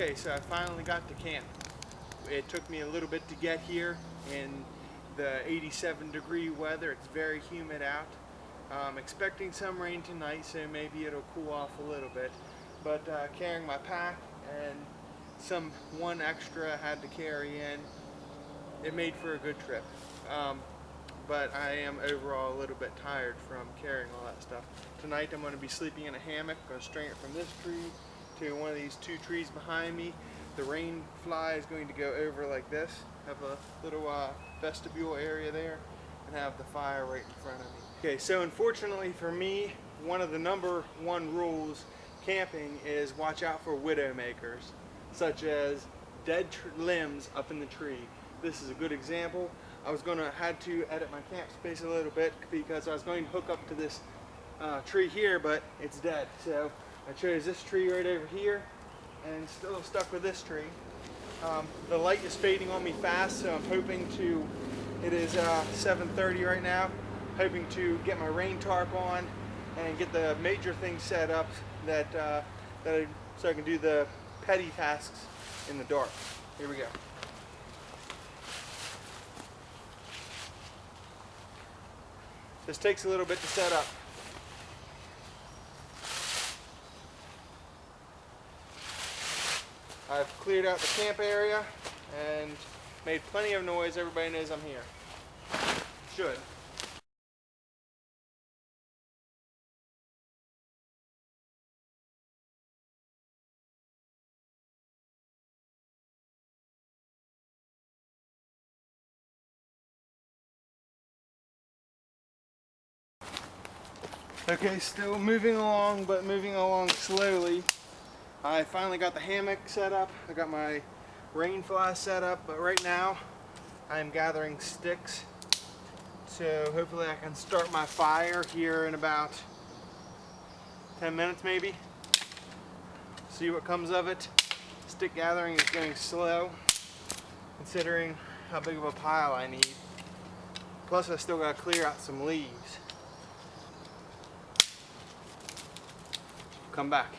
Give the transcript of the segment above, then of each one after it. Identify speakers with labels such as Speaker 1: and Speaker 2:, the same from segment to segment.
Speaker 1: Okay, so I finally got to camp. It took me a little bit to get here in the 87-degree weather. It's very humid out. I'm expecting some rain tonight, so maybe it'll cool off a little bit. But carrying my pack and one extra I had to carry in, it made for a good trip. But I am overall a little bit tired from carrying all that stuff. Tonight I'm going to be sleeping in a hammock. I'm going to string it from this tree to one of these two trees behind me. The rain fly is going to go over like this, have a little vestibule area there, and have the fire right in front of me. Okay, so unfortunately for me, one of the #1 rules camping is watch out for widow makers, such as dead limbs up in the tree. This is a good example. I was had to edit my camp space a little bit because I was going to hook up to this tree here, but it's dead. So I chose this tree right over here and still stuck with this tree. The light is fading on me fast, so I'm hoping to, it is 7:30 right now, hoping to get my rain tarp on and get the major things set up so I can do the petty tasks in the dark. Here we go. This takes a little bit to set up. I've cleared out the camp area and made plenty of noise. Everybody knows I'm here. Should. Okay, still moving along, but moving along slowly. I finally got the hammock set up. I got my rain fly set up, but right now I'm gathering sticks. So hopefully I can start my fire here in about 10 minutes maybe. See what comes of it. Stick gathering is going slow, considering how big of a pile I need. Plus I still gotta clear out some leaves. Come back.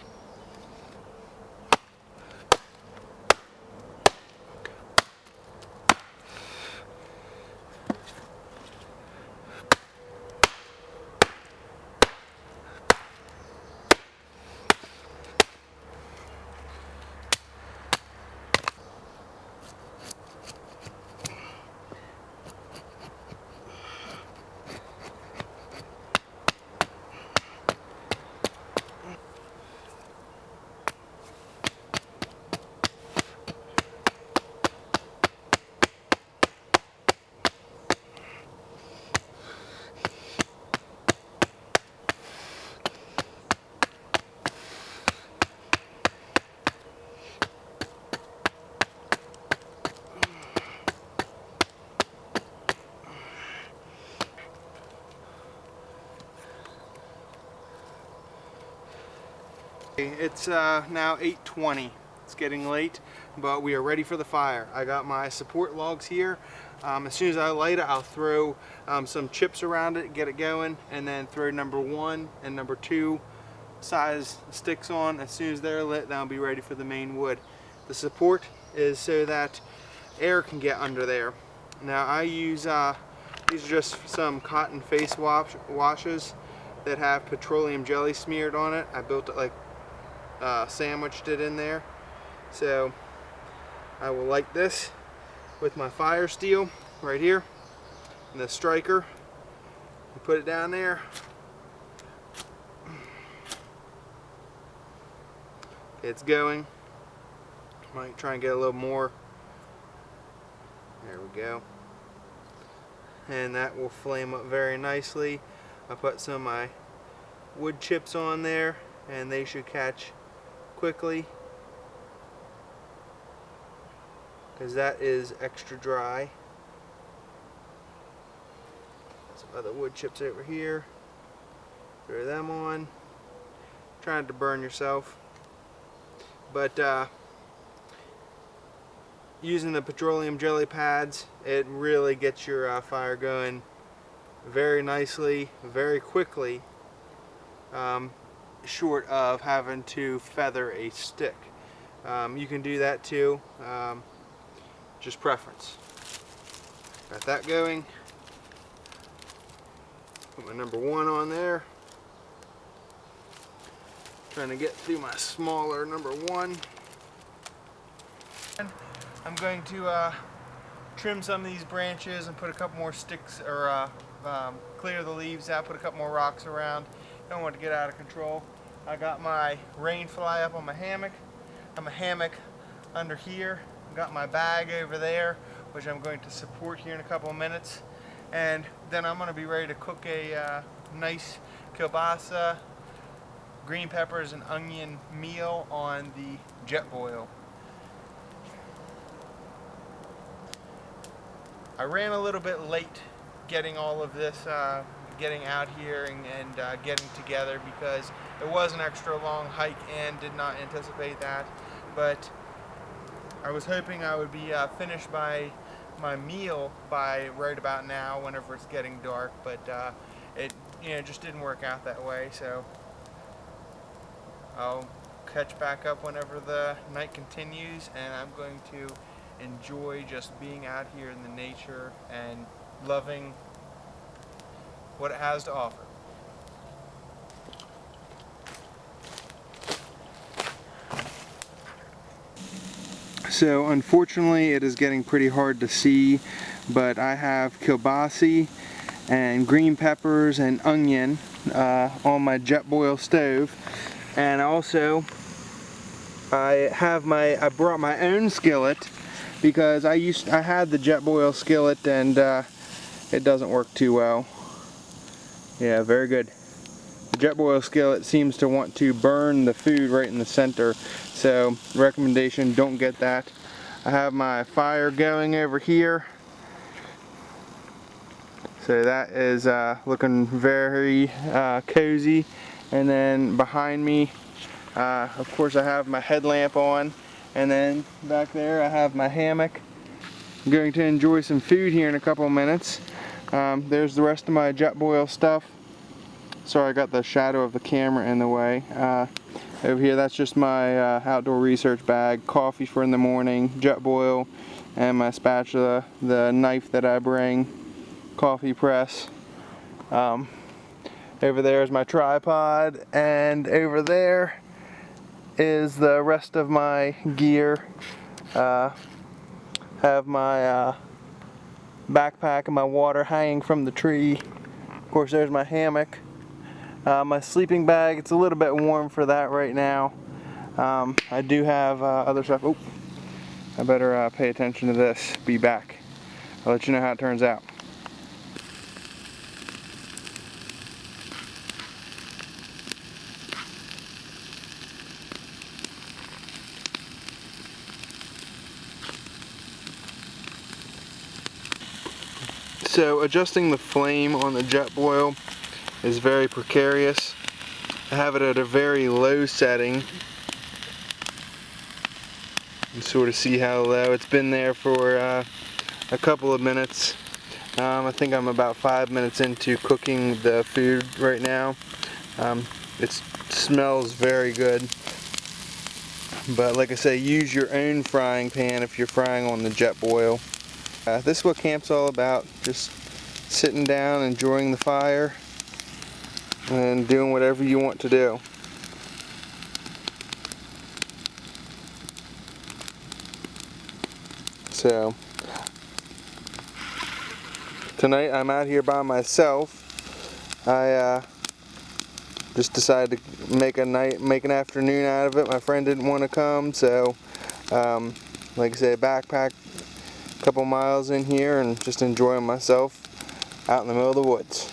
Speaker 1: It's now 8:20. It's getting late, but we are ready for the fire. I got my support logs here. As soon as I light it, I'll throw some chips around it, get it going, and then throw #1 and #2 size sticks on. As soon as they're lit, then I'll be ready for the main wood. The support is so that air can get under there. Now I use, these are just some cotton face washes that have petroleum jelly smeared on it. I built it like sandwiched it in there. So I will light this with my fire steel right here and the striker and put it down there. It's going. Might try and get a little more. There we go. And that will flame up very nicely. I put some of my wood chips on there and they should catch quickly because that is extra dry. Some other wood chips over here. Throw them on. Trying to burn yourself. But using the petroleum jelly pads, it really gets your fire going very nicely, very quickly. Short of having to feather a stick. You can do that too, just preference. Got that going. Put my number 1 on there. Trying to get through my smaller number 1. And I'm going to trim some of these branches and put a couple more sticks, or clear the leaves out, put a couple more rocks around. Don't want to get out of control. I got my rain fly up on my hammock. I'm a hammock under here. Got my bag over there, which I'm going to support here in a couple of minutes. And then I'm going to be ready to cook a nice kielbasa, green peppers and onion meal on the Jetboil. I ran a little bit late getting all of this, getting out here and getting together, because it was an extra long hike and did not anticipate that. But I was hoping I would be finished by my meal by right about now, whenever it's getting dark, but it just didn't work out that way. So I'll catch back up whenever the night continues, and I'm going to enjoy just being out here in the nature and loving what it has to offer. So unfortunately it is getting pretty hard to see, but I have kielbasa and green peppers and onion on my Jetboil stove, and also I brought my own skillet, because I had the Jetboil skillet and it doesn't work too well. Yeah, very good. The Jetboil skillet seems to want to burn the food right in the center, so recommendation, don't get that. I have my fire going over here, so that is looking very cozy. And then behind me, of course, I have my headlamp on, and then back there I have my hammock. I'm going to enjoy some food here in a couple of minutes. There's the rest of my Jetboil stuff. Sorry, I got the shadow of the camera in the way. Over here, that's just my outdoor research bag, coffee for in the morning, Jetboil, and my spatula, the knife that I bring, coffee press. Over there is my tripod, and over there is the rest of my gear. Have my backpack and my water hanging from the tree. Of course, there's my hammock. My sleeping bag, it's a little bit warm for that right now. I do have other stuff. Oh, I better pay attention to this. Be back. I'll let you know how it turns out. So adjusting the flame on the Jetboil is very precarious. I have it at a very low setting. You sort of see how low it's been there for a couple of minutes. I think I'm about 5 minutes into cooking the food right now. It smells very good. But like I say, use your own frying pan if you're frying on the Jetboil. This is what camp's all about. Just sitting down, enjoying the fire, and doing whatever you want to do. So tonight I'm out here by myself. I just decided to make an afternoon out of it. My friend didn't want to come, so like I say, backpack a couple miles in here and just enjoying myself out in the middle of the woods.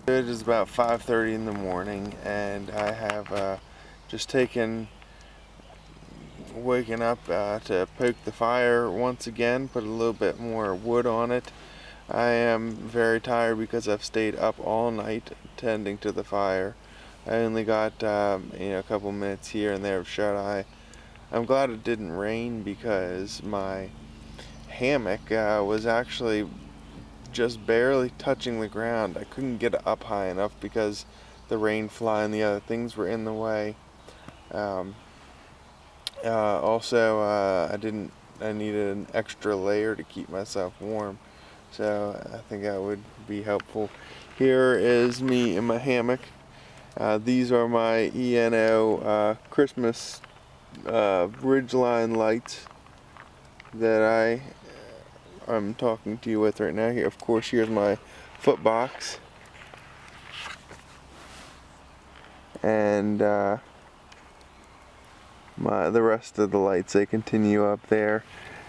Speaker 1: It is about 5:30 in the morning, and I have just waking up to poke the fire once again, put a little bit more wood on it. I am very tired because I've stayed up all night tending to the fire. I only got a couple minutes here and there of shut-eye. I'm glad it didn't rain, because my hammock was actually
Speaker 2: just barely touching the ground. I couldn't get it up high enough because the rain fly and the other things were in the way. Also, I needed an extra layer to keep myself warm, so I think that would be helpful. Here is me in my hammock. These are my ENO Christmas ridgeline lights that I'm talking to you with right now. Here, of course, here's my foot box, and the rest of the lights, they continue up there.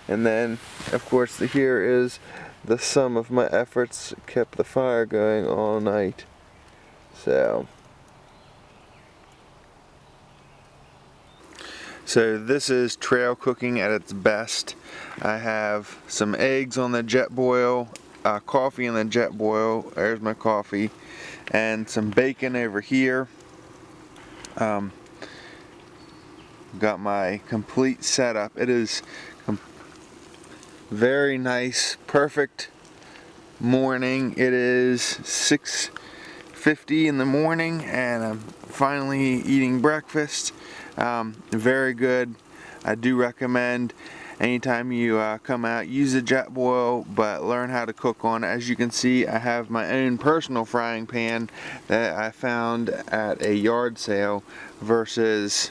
Speaker 2: And then, of course, here is the sum of my efforts kept the fire going all night. So this is trail cooking at its best. I have some eggs on the Jetboil, coffee in the Jetboil. There's my coffee, and some bacon over here. Got my complete setup. It is very nice, perfect morning. It is 6:50 in the morning, and I'm finally eating breakfast. Very good. I do recommend anytime you come out, use a Jetboil, but learn how to cook on it. As you can see, I have my own personal frying pan that I found at a yard sale versus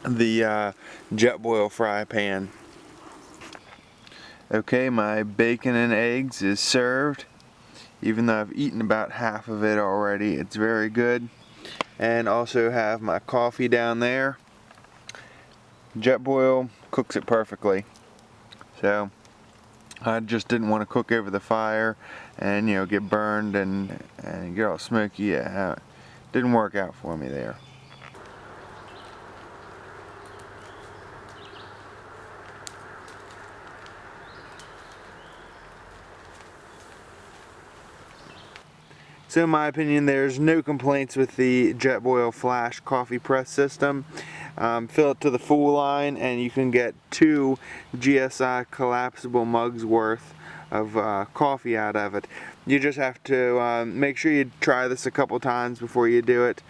Speaker 2: the Jetboil fry pan. Okay, my bacon and eggs is served. Even though I've eaten about half of it already, it's very good. And also have my coffee down there. Jetboil cooks it perfectly. So I just didn't want to cook over the fire and get burned and get all smoky. It didn't work out for me there. So in my opinion, there's no complaints with the Jetboil Flash coffee press system. Fill it to the full line and you can get 2 GSI collapsible mugs worth of coffee out of it. You just have to make sure you try this a couple times before you do it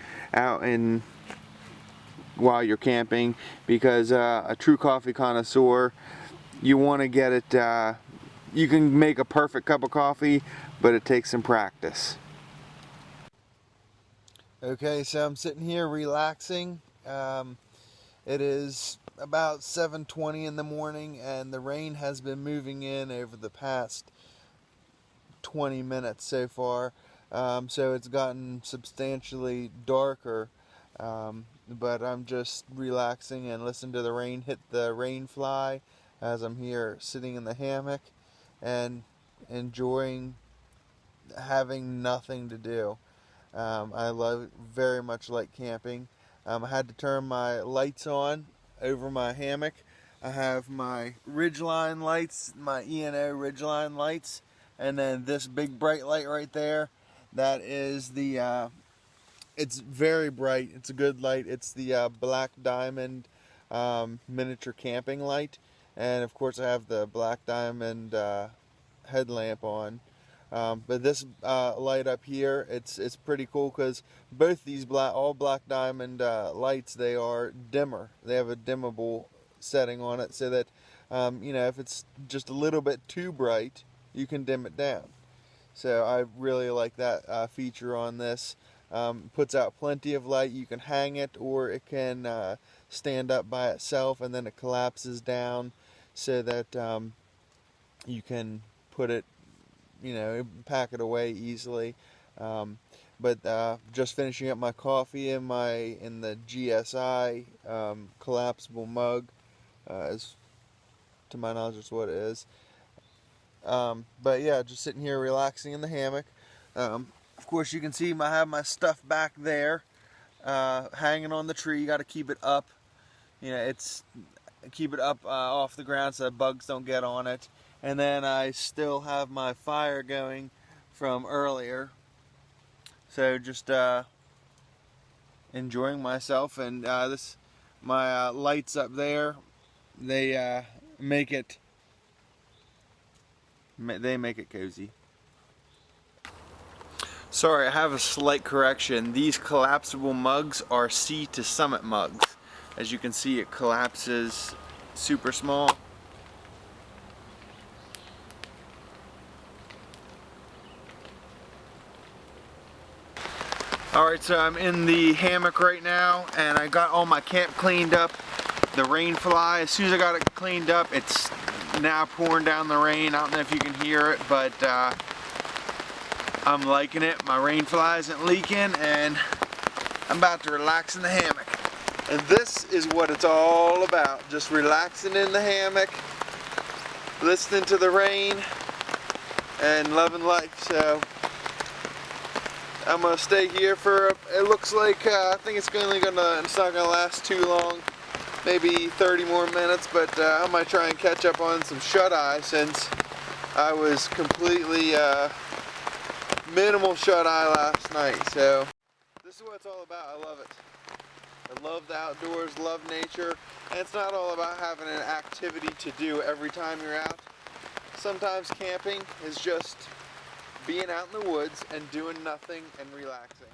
Speaker 2: while you're camping, because a true coffee connoisseur, you want to get it, you can make a perfect cup of coffee, but it takes some practice. Okay, so I'm sitting here relaxing. It is about 7:20 in the morning, and the rain has been moving in over the past 20 minutes so far. So it's gotten substantially darker, but I'm just relaxing and listening to the rain hit the rain fly as I'm here sitting in the hammock and enjoying having nothing to do. I very much like camping. I had to turn my lights on over my hammock. I have my Ridgeline lights, my ENO Ridgeline lights, and then this big bright light right there. That is the, it's very bright. It's a good light. It's the Black Diamond miniature camping light. And of course I have the Black Diamond headlamp on. But this light up here, it's pretty cool because both these all Black Diamond lights, they are dimmer. They have a dimmable setting on it so that if it's just a little bit too bright, you can dim it down. So I really like that feature on this. Puts out plenty of light. You can hang it, or it can stand up by itself, and then it collapses down so that you can put it, pack it away easily. But just finishing up my coffee in the GSI collapsible mug, is, to my knowledge, is what it is. But yeah, just sitting here relaxing in the hammock. Of course, you can see I have my stuff back there, hanging on the tree. You got to keep it up. Keep it up off the ground so that bugs don't get on it. And then I still have my fire going from earlier. So just enjoying myself. And my lights up there, they make it cozy. Sorry, I have a slight correction. These collapsible mugs are Sea to Summit mugs. As you can see, it collapses super small. Alright, so I'm in the hammock right now, and I got all my camp cleaned up. The rain fly, as soon as I got it cleaned up, it's now pouring down the rain. I don't know if you can hear it, but I'm liking it. My rain fly isn't leaking, and I'm about to relax in the hammock. And this is what it's all about. Just relaxing in the hammock, listening to the rain, and loving life. So I'm gonna stay here for, it looks like, I think it's not gonna last too long. Maybe 30 more minutes, but I might try and catch up on some shut-eye since I was completely minimal shut-eye last night. So this is what it's all about. I love it. I love the outdoors, love nature, and it's not all about having an activity to do every time you're out. Sometimes camping is just being out in the woods and doing nothing and relaxing.